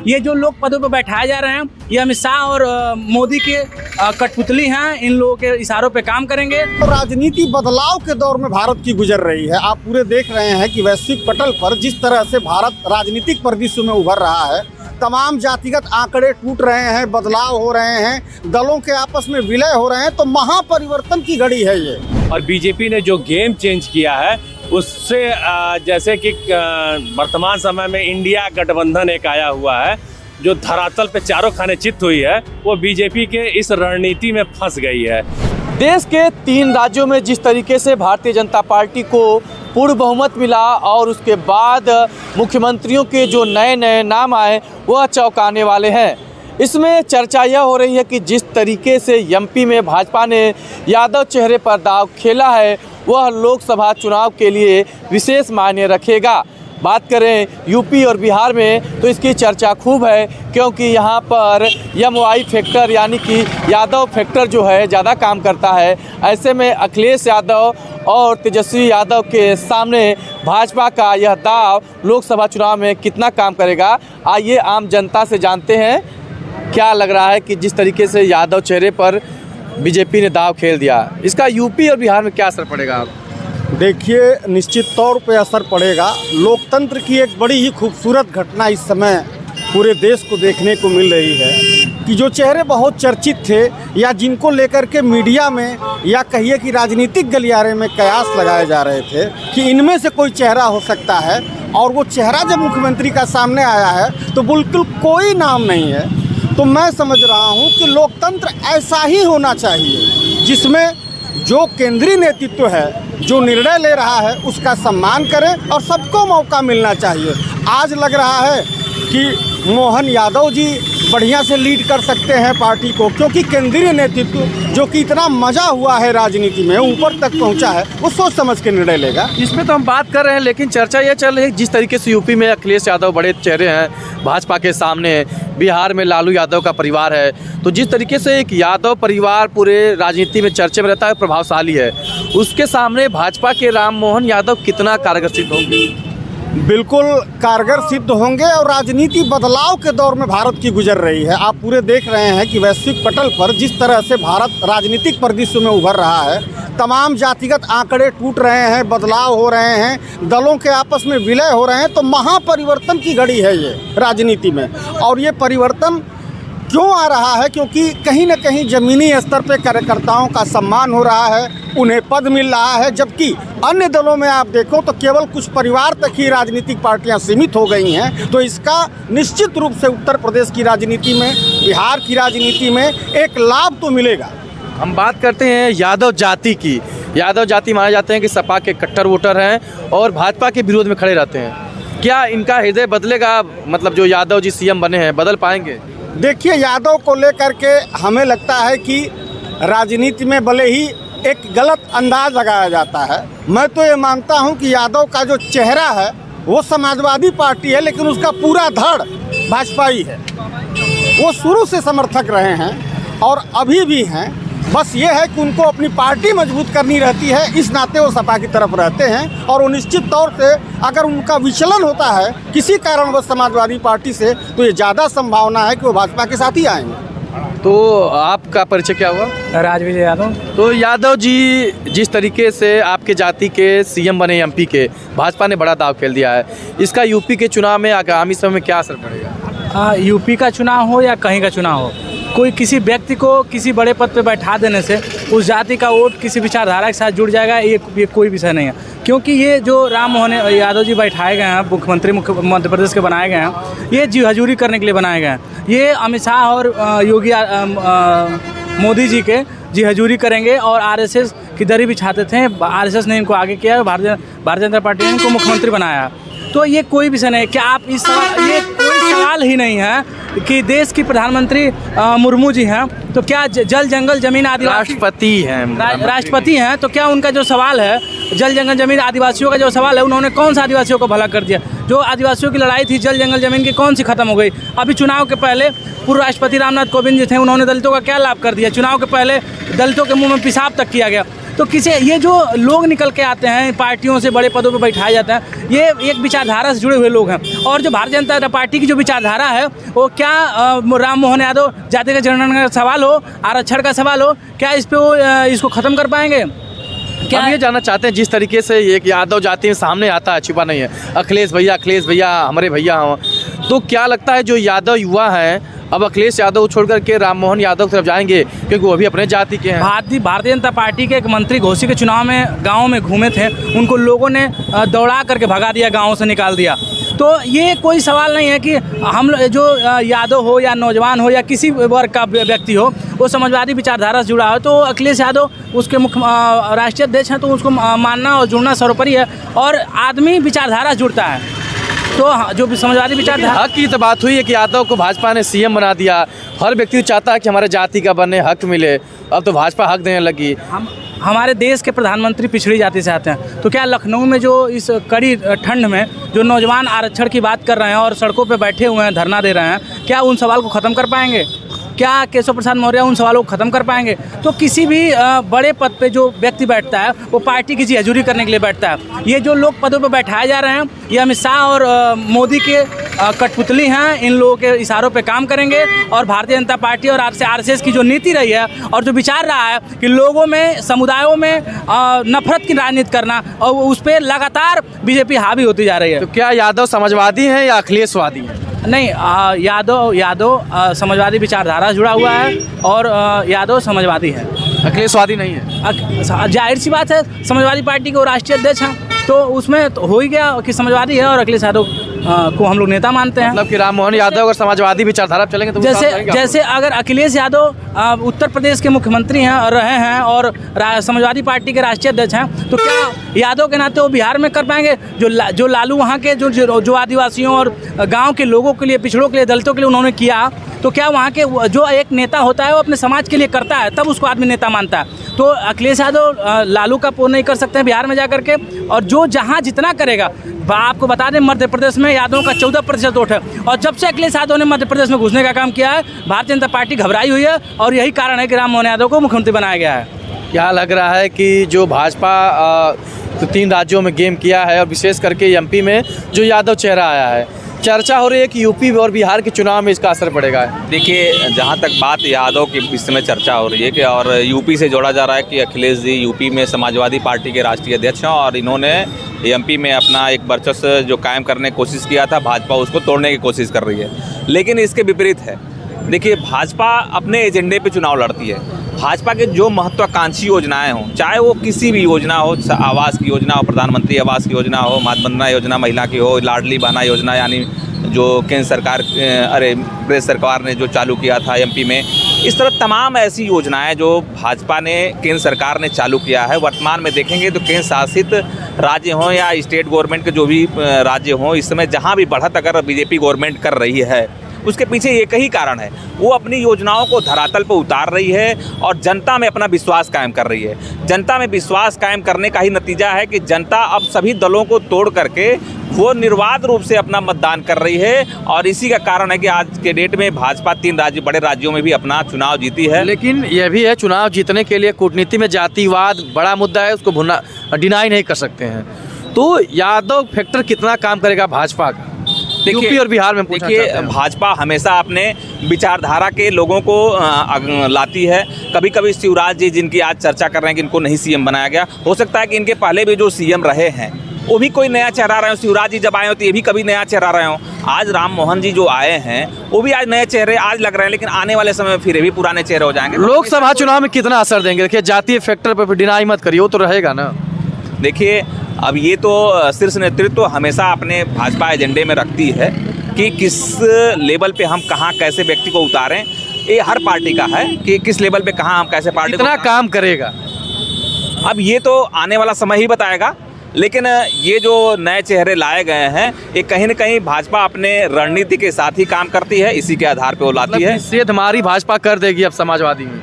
ये जो लोग पदों पर बैठाए जा रहे हैं, ये अमित शाह और मोदी के कठपुतली हैं। इन लोगों के इशारों पे काम करेंगे। तो राजनीति बदलाव के दौर में भारत की गुजर रही है। आप पूरे देख रहे हैं कि वैश्विक पटल पर जिस तरह से भारत राजनीतिक परिदृश्य में उभर रहा है, तमाम जातिगत आंकड़े टूट रहे हैं, बदलाव हो रहे हैं, दलों के आपस में विलय हो रहे हैं, तो महापरिवर्तन की घड़ी है ये। और बीजेपी ने जो गेम चेंज किया है उससे जैसे कि वर्तमान समय में इंडिया गठबंधन एक आया हुआ है, जो धरातल पे चारों खाने चित हुई है, वो बीजेपी के इस रणनीति में फंस गई है। देश के 3 राज्यों में जिस तरीके से भारतीय जनता पार्टी को पूर्ण बहुमत मिला और उसके बाद मुख्यमंत्रियों के जो नए नए नाम आए वह चौंकाने वाले हैं। इसमें चर्चा यह हो रही है कि जिस तरीके से एमपी में भाजपा ने यादव चेहरे पर दांव खेला है वह लोकसभा चुनाव के लिए विशेष मायने रखेगा। बात करें यूपी और बिहार में तो इसकी चर्चा खूब है, क्योंकि यहाँ पर एमवाई फैक्टर यानी कि यादव फैक्टर जो है ज़्यादा काम करता है। ऐसे में अखिलेश यादव और तेजस्वी यादव के सामने भाजपा का यह दाव लोकसभा चुनाव में कितना काम करेगा, आइए आम जनता से जानते हैं क्या लग रहा है कि जिस तरीके से यादव चेहरे पर बीजेपी ने दाव खेल दिया, इसका यूपी और बिहार में क्या असर पड़ेगा? देखिए, निश्चित तौर पे असर पड़ेगा। लोकतंत्र की एक बड़ी ही खूबसूरत घटना इस समय पूरे देश को देखने को मिल रही है कि जो चेहरे बहुत चर्चित थे या जिनको लेकर के मीडिया में या कहिए कि राजनीतिक गलियारे में कयास लगाए जा रहे थे कि इनमें से कोई चेहरा हो सकता है, और वो चेहरा जब मुख्यमंत्री का सामने आया है तो बिल्कुल कोई नाम नहीं है। तो मैं समझ रहा हूँ कि लोकतंत्र ऐसा ही होना चाहिए जिसमें जो केंद्रीय नेतृत्व है जो निर्णय ले रहा है उसका सम्मान करें और सबको मौका मिलना चाहिए। आज लग रहा है कि मोहन यादव जी बढ़िया से लीड कर सकते हैं पार्टी को, क्योंकि केंद्रीय नेतृत्व जो कि इतना मजा हुआ है राजनीति में, ऊपर तक पहुंचा है, वो सोच समझ के निर्णय लेगा। इसमें तो हम बात कर रहे हैं, लेकिन चर्चा ये चल रही है जिस तरीके से यूपी में अखिलेश यादव बड़े चेहरे हैं भाजपा के सामने, बिहार में लालू यादव का परिवार है, तो जिस तरीके से एक यादव परिवार पूरे राजनीति में चर्चे में रहता है, प्रभावशाली है, उसके सामने भाजपा के राम मोहन यादव कितना कारगर सिद्ध होंगे? बिल्कुल कारगर सिद्ध होंगे। और राजनीति बदलाव के दौर में भारत की गुजर रही है। आप पूरे देख रहे हैं कि वैश्विक पटल पर जिस तरह से भारत राजनीतिक परिदृश्य में उभर रहा है, तमाम जातिगत आंकड़े टूट रहे हैं, बदलाव हो रहे हैं, दलों के आपस में विलय हो रहे हैं, तो महापरिवर्तन की घड़ी है ये राजनीति में। और ये परिवर्तन क्यों आ रहा है? क्योंकि कहीं न कहीं ज़मीनी स्तर पे कार्यकर्ताओं का सम्मान हो रहा है, उन्हें पद मिल रहा है, जबकि अन्य दलों में आप देखो तो केवल कुछ परिवार तक ही राजनीतिक पार्टियां सीमित हो गई हैं। तो इसका निश्चित रूप से उत्तर प्रदेश की राजनीति में, बिहार की राजनीति में एक लाभ तो मिलेगा। हम बात करते हैं यादव जाति की। यादव जाति माने जाते हैं कि सपा के कट्टर वोटर हैं और भाजपा के विरोध में खड़े रहते हैं। क्या इनका हृदय बदलेगा? मतलब जो यादव जी सीएम बने हैं, बदल पाएंगे? देखिए, यादव को लेकर के हमें लगता है कि राजनीति में भले ही एक गलत अंदाज लगाया जाता है। मैं तो ये मानता हूं कि यादव का जो चेहरा है वो समाजवादी पार्टी है, लेकिन उसका पूरा धड़ भाजपाई है। वो शुरू से समर्थक रहे हैं और अभी भी हैं। बस ये है कि उनको अपनी पार्टी मजबूत करनी रहती है, इस नाते वो सपा की तरफ रहते हैं। और वो निश्चित तौर से अगर उनका विचलन होता है किसी कारणवश समाजवादी पार्टी से, तो ये ज़्यादा संभावना है कि वो भाजपा के साथ ही आएंगे। तो आपका परिचय क्या हुआ? राजविजय यादव। तो यादव जी जिस तरीके से आपके जाति के सीएम बने एमपी के, भाजपा ने बड़ा दाव खेल दिया है, इसका यूपी के चुनाव में आगामी समय में क्या असर पड़ेगा? यूपी का चुनाव हो या कहीं का चुनाव हो, कोई किसी व्यक्ति को किसी बड़े पद पे बैठा देने से उस जाति का वोट किसी विचारधारा के साथ जुड़ जाएगा, ये कोई विषय नहीं है। क्योंकि ये जो राम मोहन यादव जी बैठाए गए हैं, मुख्यमंत्री मध्य प्रदेश के बनाए गए हैं, ये जी हजूरी करने के लिए बनाए गए हैं। ये अमित शाह और योगी मोदी जी के जी हजूरी करेंगे और आरएसएस की दरी बिछाते थे। आरएसएस ने इनको आगे किया, भारतीय जनता पार्टी ने इनको मुख्यमंत्री बनाया। तो ये कोई विषय नहीं। क्या आप इस सवाल, ये कोई सवाल ही नहीं है कि देश की प्रधानमंत्री मुर्मू जी हैं, तो क्या जल जंगल जमीन आदिवासी राष्ट्रपति हैं, तो क्या उनका जो सवाल है जल जंगल जमीन आदिवासियों का जो सवाल है, उन्होंने कौन सा आदिवासियों को भला कर दिया? जो आदिवासियों की लड़ाई थी जल जंगल जमीन की, कौन सी खत्म हो गई? अभी चुनाव के पहले पूर्व राष्ट्रपति रामनाथ कोविंद जी थे, उन्होंने दलितों का क्या लाभ कर दिया? चुनाव के पहले दलितों के मुंह में पेशाब तक किया गया। तो किसी ये जो लोग निकल के आते हैं पार्टियों से बड़े पदों पर बैठाए जाते हैं, ये एक विचारधारा से जुड़े हुए लोग हैं। और जो भारतीय जनता पार्टी की जो विचारधारा है वो क्या राम मोहन यादव जाति का जनगणना का सवाल हो, आरक्षण का सवाल हो, क्या इस पे वो इसको ख़त्म कर पाएंगे? क्या हम ये जानना चाहते हैं, जिस तरीके से एक यादव जाति में सामने आता है, छिपा नहीं है, अखिलेश भैया हमारे भैया हों, तो क्या लगता है जो यादव युवा हैं अब अखिलेश यादव को छोड़ करके राम मोहन यादव की तरफ जाएंगे, क्योंकि वो भी अपने जाति के हैं? भारतीय जनता पार्टी के एक मंत्री घोसी के चुनाव में गाँव में घूमे थे, उनको लोगों ने दौड़ा करके भगा दिया, गाँव से निकाल दिया। तो ये कोई सवाल नहीं है कि हम जो यादव हो या नौजवान हो या किसी वर्ग का व्यक्ति हो, वो समाजवादी विचारधारा से जुड़ा हो, तो अखिलेश यादव उसके मुख्य राष्ट्रीय अध्यक्ष हैं, तो उसको मानना और जुड़ना सर्वोपरि है। और आदमी विचारधारा से जुड़ता है, तो जो भी समाजवादी विचारधारा। हक की तो बात हुई है कि यादव को भाजपा ने सीएम बना दिया, हर व्यक्ति चाहता है कि हमारे जाति का बनने हक मिले, अब तो भाजपा हक देने लगी। हमारे देश के प्रधानमंत्री पिछड़ी जाति से आते हैं, तो क्या लखनऊ में जो इस कड़ी ठंड में जो नौजवान आरक्षण की बात कर रहे हैं और सड़कों पे बैठे हुए हैं, धरना दे रहे हैं, क्या उन सवाल को ख़त्म कर पाएंगे? क्या केशव प्रसाद मौर्य उन सवालों को ख़त्म कर पाएंगे? तो किसी भी बड़े पद पे जो व्यक्ति बैठता है वो पार्टी की जी हजूरी करने के लिए बैठता है। ये जो लोग पदों पे बैठाए जा रहे हैं, ये अमित शाह और मोदी के कठपुतली हैं, इन लोगों के इशारों पे काम करेंगे। और भारतीय जनता पार्टी और आरएसएस की जो नीति रही है और जो विचार रहा है कि लोगों में, समुदायों में नफरत की राजनीति करना, और उस पर लगातार बीजेपी हावी होती जा रही है। तो क्या यादव समाजवादी हैं या अखिलेशवादी हैं? नहीं, यादव समाजवादी विचारधारा से जुड़ा हुआ है और यादव समाजवादी है, अखिलेशवादी नहीं है। जाहिर सी बात है, समाजवादी पार्टी के वो राष्ट्रीय अध्यक्ष हैं, तो उसमें तो हो ही गया कि समाजवादी है और अखिलेश यादव को हम लोग नेता मानते हैं। मतलब कि राम मोहन यादव अगर समाजवादी विचारधारा चलेंगे तो जैसे अगर अखिलेश यादव उत्तर प्रदेश के मुख्यमंत्री हैं और रहे हैं और समाजवादी पार्टी के राष्ट्रीय अध्यक्ष हैं, तो क्या यादव के नाते वो बिहार में कर पाएंगे? जो लालू वहाँ के जो आदिवासियों और गाँव के लोगों के लिए, पिछड़ों के लिए, दलितों के लिए उन्होंने किया, तो क्या वहाँ के जो एक नेता होता है वो अपने समाज के लिए करता है, तब उसको आदमी नेता मानता है। तो अखिलेश यादव लालू का पूर्ण नहीं कर सकते हैं बिहार में जा करके, और जो जहाँ जितना करेगा। आपको बता दें, मध्य प्रदेश में यादवों का 14% वोट है, और जब से अखिलेश यादव ने मध्य प्रदेश में घुसने का काम किया है, भारतीय जनता पार्टी घबराई हुई है, और यही कारण है कि राम मोहन यादव को मुख्यमंत्री बनाया गया है। क्या लग रहा है कि जो भाजपा तो 3 राज्यों में गेम किया है और विशेष करके एमपी में जो यादव चेहरा आया है, चर्चा हो रही है कि यूपी और बिहार के चुनाव में इसका असर पड़ेगा? देखिए, जहाँ तक बात यादव की इस समय चर्चा हो रही है कि और यूपी से जोड़ा जा रहा है कि अखिलेश जी यूपी में समाजवादी पार्टी के राष्ट्रीय अध्यक्ष हैं और इन्होंने एमपी में अपना एक वर्चस्व जो कायम करने की कोशिश किया था, भाजपा उसको तोड़ने की कोशिश कर रही है। लेकिन इसके विपरीत है। देखिए, भाजपा अपने एजेंडे पे चुनाव लड़ती है। भाजपा के जो महत्वाकांक्षी योजनाएं हों, चाहे वो किसी भी योजना हो, आवास की योजना हो, प्रधानमंत्री आवास की योजना हो, मातृवंदना योजना महिला की हो, लाडली बहना योजना, यानी जो केंद्र सरकार प्रदेश सरकार ने जो चालू किया था एमपी में, इस तरह तमाम ऐसी योजनाएं जो भाजपा ने, केंद्र सरकार ने चालू किया है। वर्तमान में देखेंगे तो केंद्र शासित राज्य हों या स्टेट गवर्नमेंट के जो भी राज्य हों, इस समय जहां भी बढ़त अगर बीजेपी गवर्नमेंट कर रही है, उसके पीछे एक ही कारण है, वो अपनी योजनाओं को धरातल पर उतार रही है और जनता में अपना विश्वास कायम कर रही है। जनता में विश्वास कायम करने का ही नतीजा है कि जनता अब सभी दलों को तोड़ करके वो निर्बाध रूप से अपना मतदान कर रही है, और इसी का कारण है कि आज के डेट में भाजपा 3 बड़े राज्यों में भी अपना चुनाव जीती है। लेकिन यह भी है, चुनाव जीतने के लिए कूटनीति में जातिवाद बड़ा मुद्दा है, उसको डिनाई नहीं कर सकते हैं। तो यादव फैक्टर कितना काम करेगा भाजपा का यूपी और बिहार में? देखिए, भाजपा हमेशा अपने विचारधारा के लोगों को लाती है। कभी कभी शिवराज जी, जिनकी आज चर्चा कर रहे हैं कि इनको नहीं सीएम बनाया गया, हो सकता है कि इनके पहले भी जो सीएम रहे हैं वो भी कोई नया चेहरा रहे हो। शिवराज जी जब आए हो तो ये भी कभी नया चेहरा रहे हो। आज राम मोहन जी जो आए हैं वो भी आज नए चेहरे आज लग रहे हैं, लेकिन आने वाले समय में फिर भी पुराने चेहरे हो जाएंगे। लोकसभा चुनाव में कितना असर देंगे? देखिए, जातीय फैक्टर पर डिनाई मत करिए, वो तो रहेगा ना। देखिए, अब ये तो शीर्ष नेतृत्व हमेशा अपने भाजपा एजेंडे में रखती है कि किस लेवल पे हम कहाँ कैसे व्यक्ति को उतारें। ये हर पार्टी का है कि किस लेवल पे कहाँ हम कैसे पार्टी कितना काम करेगा। अब ये तो आने वाला समय ही बताएगा, लेकिन ये जो नए चेहरे लाए गए हैं, ये कहीं न कहीं भाजपा अपने रणनीति के साथ ही काम करती है, इसी के आधार पे वो लाती है। सेध हमारी भाजपा कर देगी अब समाजवादी में।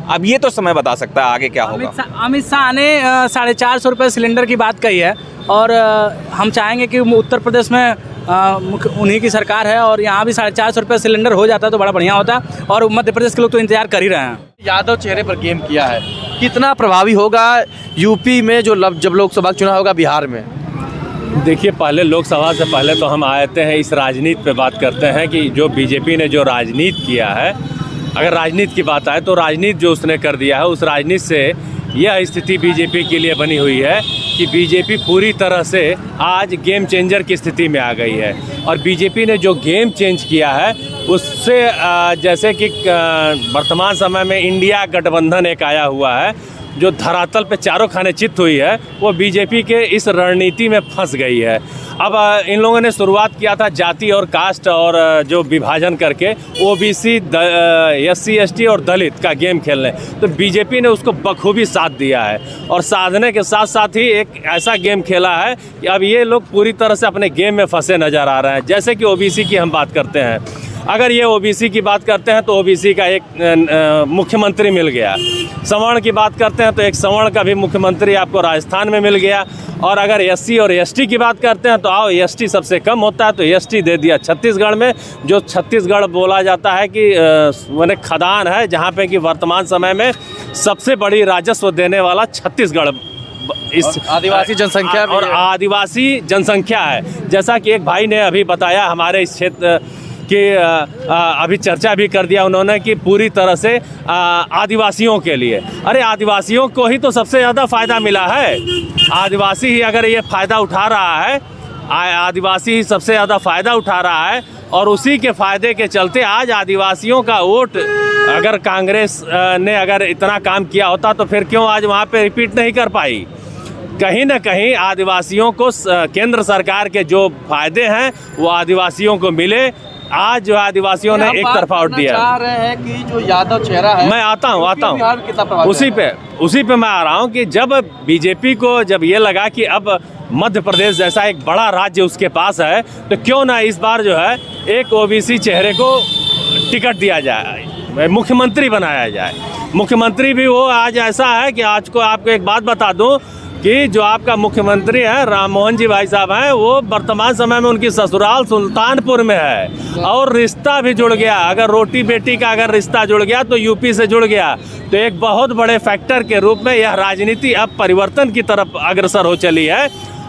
अब ये तो समय बता सकता है आगे क्या होगा। अमित शाह ने 450 रुपये सिलेंडर की बात कही है, और हम चाहेंगे कि उत्तर प्रदेश में उन्हीं की सरकार है और यहाँ भी 450 रुपये सिलेंडर हो जाता तो बड़ा बढ़िया होता और मध्य प्रदेश के लोग तो इंतजार कर ही रहे हैं। यादव चेहरे पर गेम किया है, कितना प्रभावी होगा यूपी में जब लोकसभा चुनाव होगा बिहार में? देखिए, पहले लोकसभा से पहले तो हम आते हैं इस राजनीति पे बात करते हैं कि जो बीजेपी ने जो राजनीति किया है, अगर राजनीति की बात आए तो राजनीति जो उसने कर दिया है, उस राजनीति से यह स्थिति बीजेपी के लिए बनी हुई है कि बीजेपी पूरी तरह से आज गेम चेंजर की स्थिति में आ गई है। और बीजेपी ने जो गेम चेंज किया है उससे जैसे कि वर्तमान समय में इंडिया गठबंधन एक आया हुआ है, जो धरातल पे चारों खाने चित हुई है, वो बीजेपी के इस रणनीति में फंस गई है। अब इन लोगों ने शुरुआत किया था जाति और कास्ट और जो विभाजन करके ओबीसी, SC ST और दलित का गेम खेलने, तो बीजेपी ने उसको बखूबी साथ दिया है और साधने के साथ साथ ही एक ऐसा गेम खेला है कि अब ये लोग पूरी तरह से अपने गेम में फंसे नज़र आ रहे हैं। जैसे कि ओबीसी की हम बात करते हैं, अगर ये ओबीसी की बात करते हैं तो ओबीसी का एक मुख्यमंत्री मिल गया, सवर्ण की बात करते हैं तो एक सवर्ण का भी मुख्यमंत्री आपको राजस्थान में मिल गया, और अगर SC और ST की बात करते हैं तो आओ ST सबसे कम होता है तो ST दे दिया छत्तीसगढ़ में, जो छत्तीसगढ़ बोला जाता है कि माने खदान है, जहाँ पे कि वर्तमान समय में सबसे बड़ी राजस्व देने वाला छत्तीसगढ़ इस आदिवासी जनसंख्या और आदिवासी जनसंख्या है। जैसा कि एक भाई ने अभी बताया हमारे इस क्षेत्र कि अभी चर्चा भी कर दिया उन्होंने कि पूरी तरह से आदिवासियों के लिए, अरे आदिवासियों को ही तो सबसे ज़्यादा फ़ायदा मिला है। आदिवासी ही अगर ये फ़ायदा उठा रहा है, आदिवासी ही सबसे ज़्यादा फ़ायदा उठा रहा है और उसी के फ़ायदे के चलते आज आदिवासियों का वोट, अगर कांग्रेस ने अगर इतना काम किया होता तो फिर क्यों आज वहाँ पे रिपीट नहीं कर पाई। कहीं ना कहीं आदिवासियों को केंद्र सरकार के जो फायदे हैं वो आदिवासियों को मिले। आज जो आदिवासियों ने एक तरफा वोट दिया। चाह रहे हैं कि जो यादव चेहरा है, मैं आता हूँ उसी पे मैं आ रहा हूँ कि जब बीजेपी को जब ये लगा कि अब मध्य प्रदेश जैसा एक बड़ा राज्य उसके पास है तो क्यों ना इस बार जो है एक ओबीसी चेहरे को टिकट दिया जाए, मुख्यमंत्री बनाया जाए। मुख्यमंत्री भी वो आज ऐसा है कि आज को आपको एक बात बता दूं कि जो आपका मुख्यमंत्री है राम मोहन जी भाई साहब हैं, वो वर्तमान समय में उनकी ससुराल सुल्तानपुर में है और रिश्ता भी जुड़ गया। अगर रोटी बेटी का अगर रिश्ता जुड़ गया तो यूपी से जुड़ गया, तो एक बहुत बड़े फैक्टर के रूप में यह राजनीति अब परिवर्तन की तरफ अग्रसर हो चली है।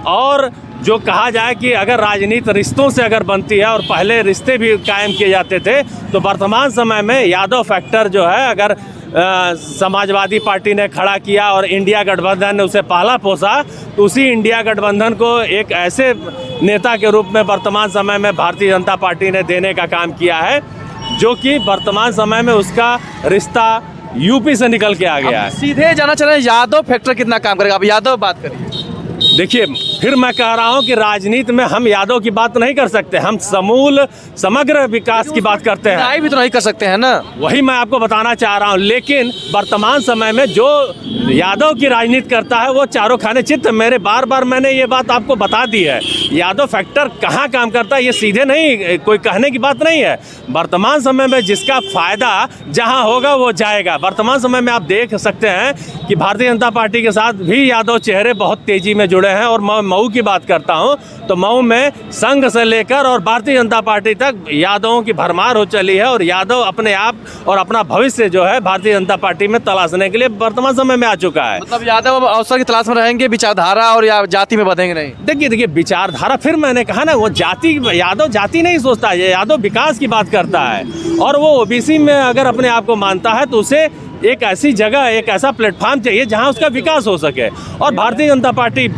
और जो कहा जाए कि अगर राजनीति रिश्तों से अगर बनती है और पहले रिश्ते भी कायम किए जाते थे, तो वर्तमान समय में यादव फैक्टर जो है अगर समाजवादी पार्टी ने खड़ा किया और इंडिया गठबंधन ने उसे पाला पोसा, तो उसी इंडिया गठबंधन को एक ऐसे नेता के रूप में वर्तमान समय में भारतीय जनता पार्टी ने देने का काम किया है, जो कि वर्तमान समय में उसका रिश्ता यूपी से निकल के आ गया है। सीधे जाना चाह रहे हैं यादव फैक्टर कितना काम करेगा? अब यादव बात करिए। देखिए, फिर मैं कह रहा हूं कि राजनीति में हम यादव की बात नहीं कर सकते, हम समूल समग्र विकास की बात करते हैं। भी तो नहीं कर सकते हैं ना, वही मैं आपको बताना चाह रहा हूं। लेकिन वर्तमान समय में जो यादव की राजनीति करता है वो चारों खाने चित्त। मेरे बार बार मैंने ये बात आपको बता दी है, यादव फैक्टर कहाँ काम करता है ये सीधे नहीं कोई कहने की बात नहीं है। वर्तमान समय में जिसका फायदा जहाँ होगा वो जाएगा। वर्तमान समय में आप देख सकते हैं कि भारतीय जनता पार्टी के साथ भी यादव चेहरे बहुत तेजी में जुड़े हैं। और मैं मऊ की बात करता हूं तो मऊ में संघ से लेकर और भारतीय जनता पार्टी तक यादवों की भरमार हो चली है और यादव अपने आप और अपना भविष्य जो है भारतीय जनता पार्टी में तलाशने के लिए वर्तमान समय में आ चुका है। मतलब यादव अब अवसर की तलाश में रहेंगे, विचारधारा और या जाति में बधेंगे नहीं। देखिए विचारधारा, फिर मैंने कहा ना, वो जाति, यादव जाति नहीं सोचता है, यादव विकास की बात करता है। और वो ओबीसी में अगर अपने आप को मानता है तो उसे एक ऐसी जगह, एक ऐसा प्लेटफॉर्म चाहिए जहां उसका विकास हो सके। और भारतीय जनता पार्टी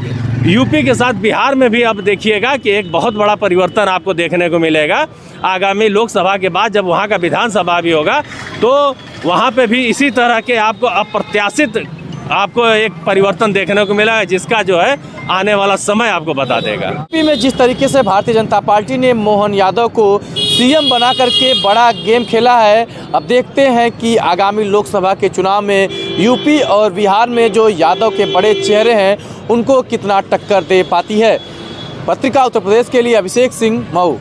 यूपी के साथ बिहार में भी अब देखिएगा कि एक बहुत बड़ा परिवर्तन आपको देखने को मिलेगा। आगामी लोकसभा के बाद जब वहाँ का विधानसभा भी होगा तो वहाँ पे भी इसी तरह के आपको अप्रत्याशित आपको एक परिवर्तन देखने को मिला है, जिसका जो है आने वाला समय आपको बता देगा। यूपी में जिस तरीके से भारतीय जनता पार्टी ने मोहन यादव को सीएम बना करके बड़ा गेम खेला है, अब देखते हैं कि आगामी लोकसभा के चुनाव में यूपी और बिहार में जो यादव के बड़े चेहरे हैं उनको कितना टक्कर दे पाती है। पत्रिका उत्तर प्रदेश के लिए अभिषेक सिंह, मऊ।